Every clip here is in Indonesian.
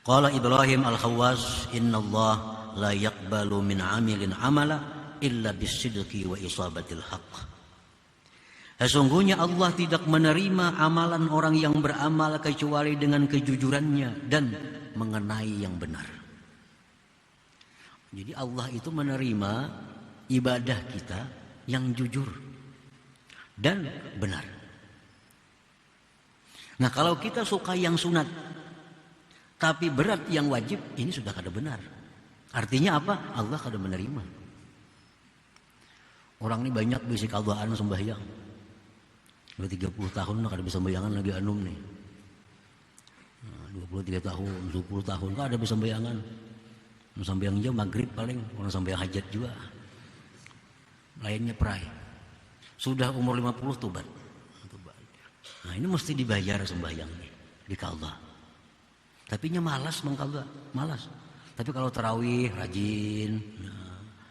Qala Ibrahim Al-Khawwas, "Innallah la yaqbalu min 'amilin 'amala illa bisidqi wa isabatil haqq." Sesungguhnya Allah tidak menerima amalan orang yang beramal kecuali dengan kejujurannya dan mengenai yang benar. Jadi Allah itu menerima ibadah kita yang jujur dan benar. Nah, kalau kita suka yang sunat tapi berat yang wajib, ini sudah kada benar. Artinya apa? Allah kada menerima. Orang ini banyak bisi kadaan sembahyang. Udah 30 tahun lah kada bisa sembayangan lagi anum nih. 23 tahun, 10 tahun kan ada bisa sembayangan. Sembayang jam maghrib paling, orang sembayang hajat juga. Lainnya perai. Sudah umur 50 tobat. Nah, ini mesti dibayar sembahyang nih di Allah. Tapi nya malas mengkalda, malas. Tapi kalau tarawih rajin,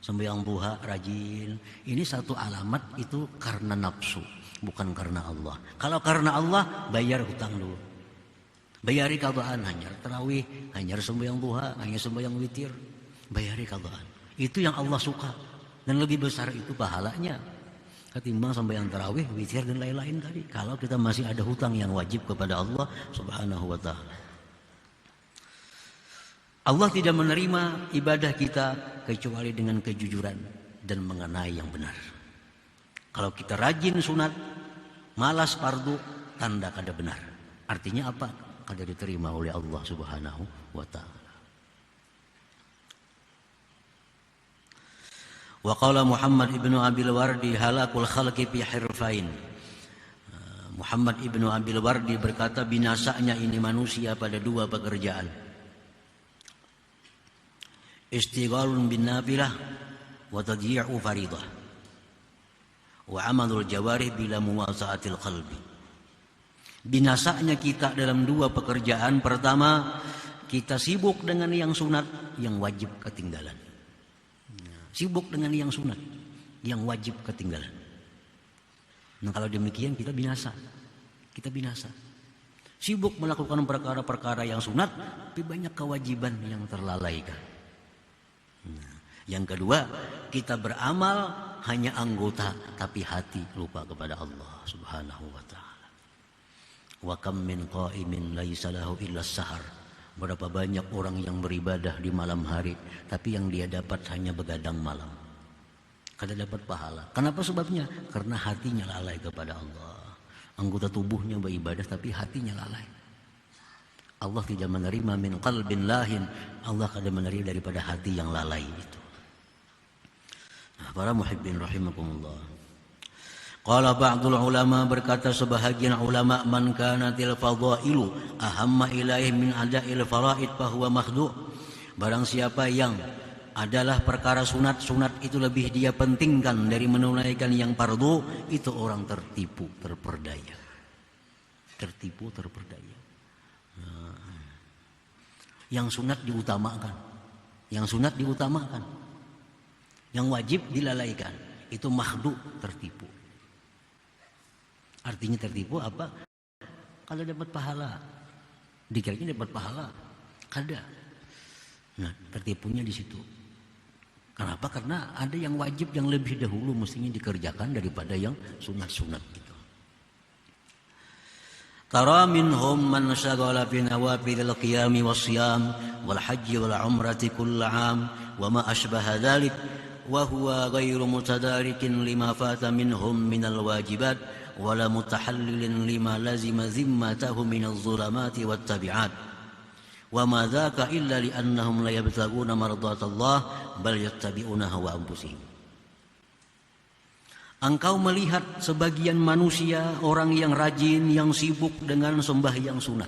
sembahyang duha rajin. Ini satu alamat itu karena nafsu, bukan karena Allah. Kalau karena Allah, bayar hutang dulu. Bayari kadaan, hanyar tarawih, hanyar sembahyang duha, hanyar sembahyang witir. Bayari kadaan. Itu yang Allah suka. Dan lebih besar itu pahalanya ketimbang sembahyang tarawih, witir dan lain-lain tadi. Kalau kita masih ada hutang yang wajib kepada Allah Subhanahu wa taala. Allah tidak menerima ibadah kita kecuali dengan kejujuran dan mengenai yang benar. Kalau kita rajin sunat, malas fardu, tanda kada benar. Artinya apa? Kada diterima oleh Allah Subhanahu wa taala. Wa qala Muhammad ibnu Abil Wardi, halakul khalqi fi hirfain. Muhammad ibnu Abil Wardi berkata, binasanya ini manusia pada dua pekerjaan. Istighalun bin nafilah wa tadyi'u faridah wa amalul jawarih bila muwasa'atil qalbi. Binasanya kita dalam dua pekerjaan. Pertama, kita sibuk dengan yang sunat, yang wajib ketinggalan. Sibuk dengan yang sunat, yang wajib ketinggalan. Nah, kalau demikian kita binasa. Kita binasa. Sibuk melakukan perkara-perkara yang sunat, tapi banyak kewajiban yang terlalaikan. Nah, yang kedua, kita beramal hanya anggota, tapi hati lupa kepada Allah Subhanahu wa taala. Wa kam min qa'imin laisa lahu illa sahar. Berapa banyak orang yang beribadah di malam hari, tapi yang dia dapat hanya begadang malam. Kada dapat pahala. Kenapa sebabnya? Karena hatinya lalai kepada Allah. Anggota tubuhnya beribadah, tapi hatinya lalai. Allah tidak menerima min qalbin lahin. Allah kada menerima daripada hati yang lalai itu. Nah, para muhibbin rahimakumullah. Qala ba'dul ulama, berkata sebahagian ulama, man kanatil fadailu ahamma ilaih min ada'il faraid fahuwa makhdu'. Barang siapa yang adalah perkara sunat itu lebih dia pentingkan dari menunaikan yang fardu, itu orang tertipu, terperdaya. Tertipu, terperdaya. Yang sunat diutamakan. Yang sunat diutamakan. Yang wajib dilalaikan. Itu makhdu', tertipu. Artinya tertipu apa? Kalau dapat pahala, dikiranya dapat pahala, kada. Nah, tertipunya di situ. Kenapa? Karena ada yang wajib yang lebih dahulu mestinya dikerjakan daripada yang sunat-sunat gitu. Tara minhum man syaghala fi nawafilil qiyami wasyam wal hajji wal umrati kull 'am wa ma ashbaha dzalik wa huwa ghairu mutadarikin lima fata minhum minal wajibat wala mutahallilin lima lazima zimmatahu minaz zulamati wat tabi'at wa ma dzaka illa li annahum la yabtaguna mardatallah bal yattabi'una hawa anfusihim. Engkau melihat sebagian manusia, orang yang rajin, yang sibuk dengan sembahyang sunat,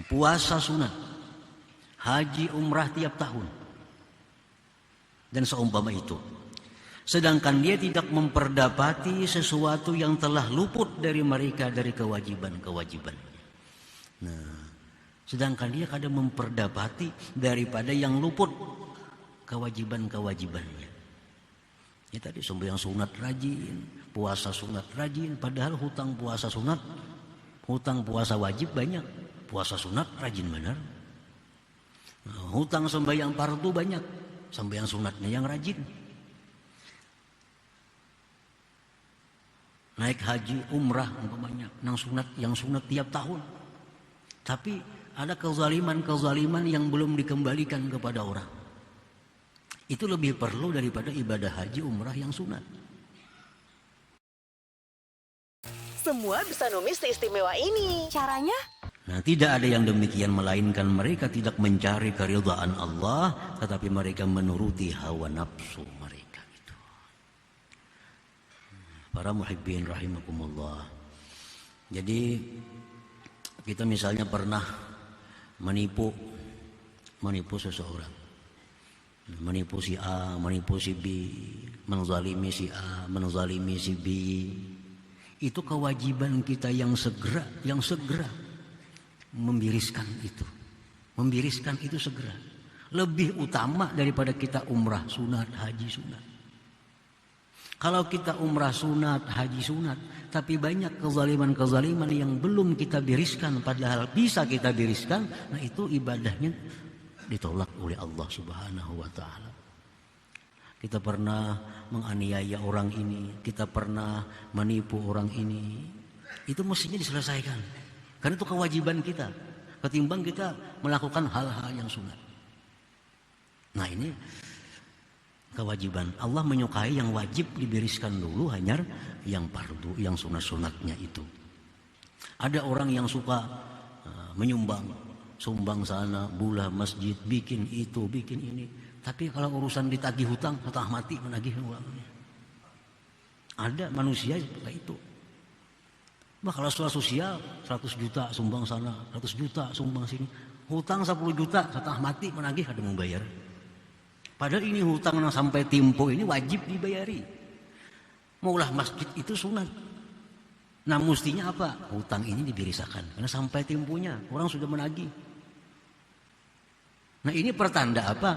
puasa sunat, haji umrah tiap tahun dan seumpama itu. Sedangkan dia tidak memperdapati sesuatu yang telah luput dari mereka dari kewajiban-kewajiban. Nah, sedangkan dia kadang memperdapati daripada yang luput kewajiban-kewajibannya. Ya tadi sembahyang sunat rajin, puasa sunat rajin, padahal hutang puasa sunat, hutang puasa wajib banyak, puasa sunat rajin benar. Hutang sembahyang fardu banyak, sembahyang sunatnya yang rajin. Naik haji, umrah umpamanya, yang sunat tiap tahun. Tapi ada kezaliman yang belum dikembalikan kepada orang. Itu lebih perlu daripada ibadah haji, umrah yang sunat. Semua bisa numis seistimewa ini. Caranya? Nah, tidak ada yang demikian melainkan mereka tidak mencari keridhaan Allah, tetapi mereka menuruti hawa nafsu mereka itu. Para muhibbin rahimakumullah. Jadi kita misalnya pernah menipu seseorang, menipu si A, menipu si B, menzalimi si A, menzalimi si B. Itu kewajiban kita yang segera membiriskan itu segera. Lebih utama daripada kita umrah sunat, haji sunat. Kalau kita umrah sunat, haji sunat, tapi banyak kezaliman yang belum kita biriskan, padahal bisa kita biriskan, nah itu ibadahnya ditolak oleh Allah Subhanahu wa Ta'ala. Kita pernah menganiaya orang ini, kita pernah menipu orang ini, itu mestinya diselesaikan, karena itu kewajiban kita, ketimbang kita melakukan hal-hal yang sunat. Nah ini kewajiban. Allah menyukai yang wajib dibereskan dulu, hanya yang fardu, yang sunat-sunatnya itu. Ada orang yang suka sumbang sana, bulah masjid, bikin itu, bikin ini. Tapi kalau urusan ditagih hutang, setengah mati menagih uangnya. Ada manusia seperti itu. Bah, kalau soal sosial, 100 juta sumbang sana, 100 juta sumbang sini. Hutang 10 juta, setengah mati menagih, ada mau bayar. Padahal ini hutang yang sampai tempo ini wajib dibayari. Maulah masjid itu sunat. Nah mestinya apa? Hutang ini dibirisakan. Karena sampai temponya, orang sudah menagih. Nah ini pertanda apa?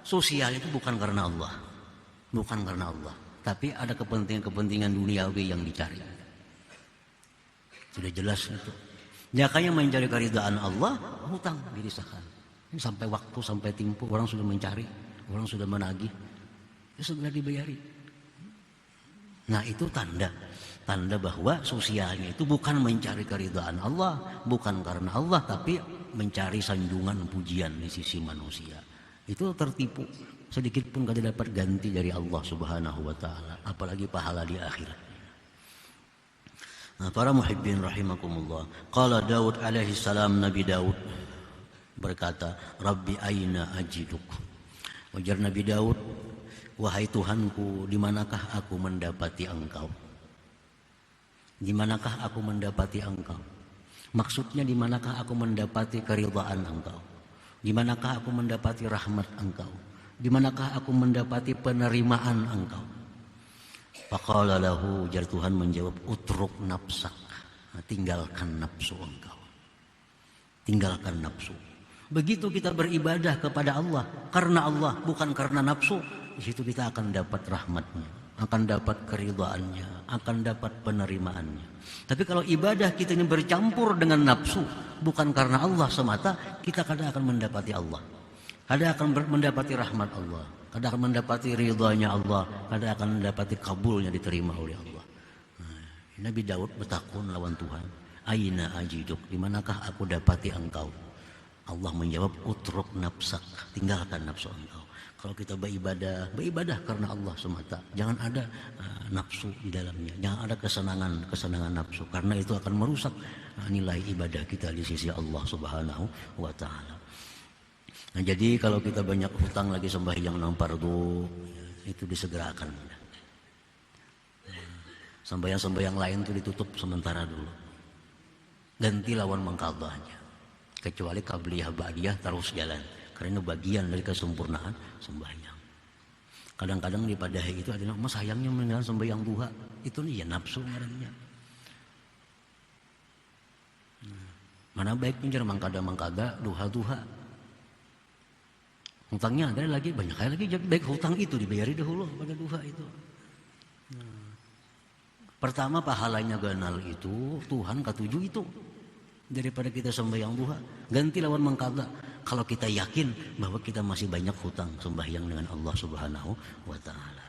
Sosial itu bukan karena Allah. Bukan karena Allah. Tapi ada kepentingan duniawi yang dicari. Sudah jelas itu. Makanya mencari keridhaan Allah, hutang dirisakan. Ini sampai waktu, sampai tempo, orang sudah mencari, orang sudah menagih, ya segera dibayari. Nah itu tanda bahwa sosialnya itu bukan mencari keridhaan Allah, bukan karena Allah, tapi mencari sanjungan pujian di sisi manusia. Itu tertipu, sedikit pun tidak dapat ganti dari Allah Subhanahu wa Ta'ala, apalagi pahala di akhirat. Nah, para muhibbin rahimakumullah, qala Daud alaihi salam, Nabi Daud berkata, Rabbi aina ajiduk. Ujar Nabi Daud, wahai Tuhanku, di manakah aku mendapati Engkau? Di manakah aku mendapati Engkau? Maksudnya di manakah aku mendapati keridhaan Engkau? Di manakah aku mendapati rahmat Engkau? Di manakah aku mendapati penerimaan Engkau? Faqala lahu, jar Tuhan menjawab, utruk nafsak. Tinggalkan nafsu engkau. Tinggalkan nafsu. Begitu kita beribadah kepada Allah karena Allah, bukan karena nafsu, di situ kita akan dapat rahmatnya, akan dapat keridhaannya, akan dapat penerimaannya. Tapi kalau ibadah kita ini bercampur dengan nafsu, bukan karena Allah semata, kita kadang akan mendapati Allah, kadang akan mendapati rahmat Allah, kadang akan mendapati ridhanya Allah, kadang akan mendapati kabulnya, diterima oleh Allah. Nabi Daud bertakun lawan Tuhan, aina ajiduk, di manakah aku dapati engkau? Allah menjawab, utruk nafsak, tinggalkan nafsu engkau. Kalau kita beribadah karena Allah semata, jangan ada nafsu di dalamnya, jangan ada kesenangan nafsu, karena itu akan merusak nilai ibadah kita di sisi Allah Subhanahu wa Ta'ala. Nah, jadi kalau kita banyak hutang lagi sembahyang fardu, itu disegerakan. Sembahyang lain itu ditutup sementara dulu, ganti lawan mengqadhahnya. Kecuali qabliyah ba'diyah terus jalan, karena bagian dari kesempurnaan sembahyang. Kadang-kadang di padahi itu adalah mas sayangnya meninggal sembahyang duha, itu nih ya nafsu ngarannya. Mana baik pinjar mangkada duha. Hutangnya ada lagi, banyak kali lagi, jadi baik hutang itu dibayari dahulu pada duha itu. Pertama pahalanya ganal itu Tuhan ketujuh itu. daripada kita sembahyang duha. Ganti lawan mengqadha kalau kita yakin bahwa kita masih banyak hutang sembahyang dengan Allah Subhanahu wa taala.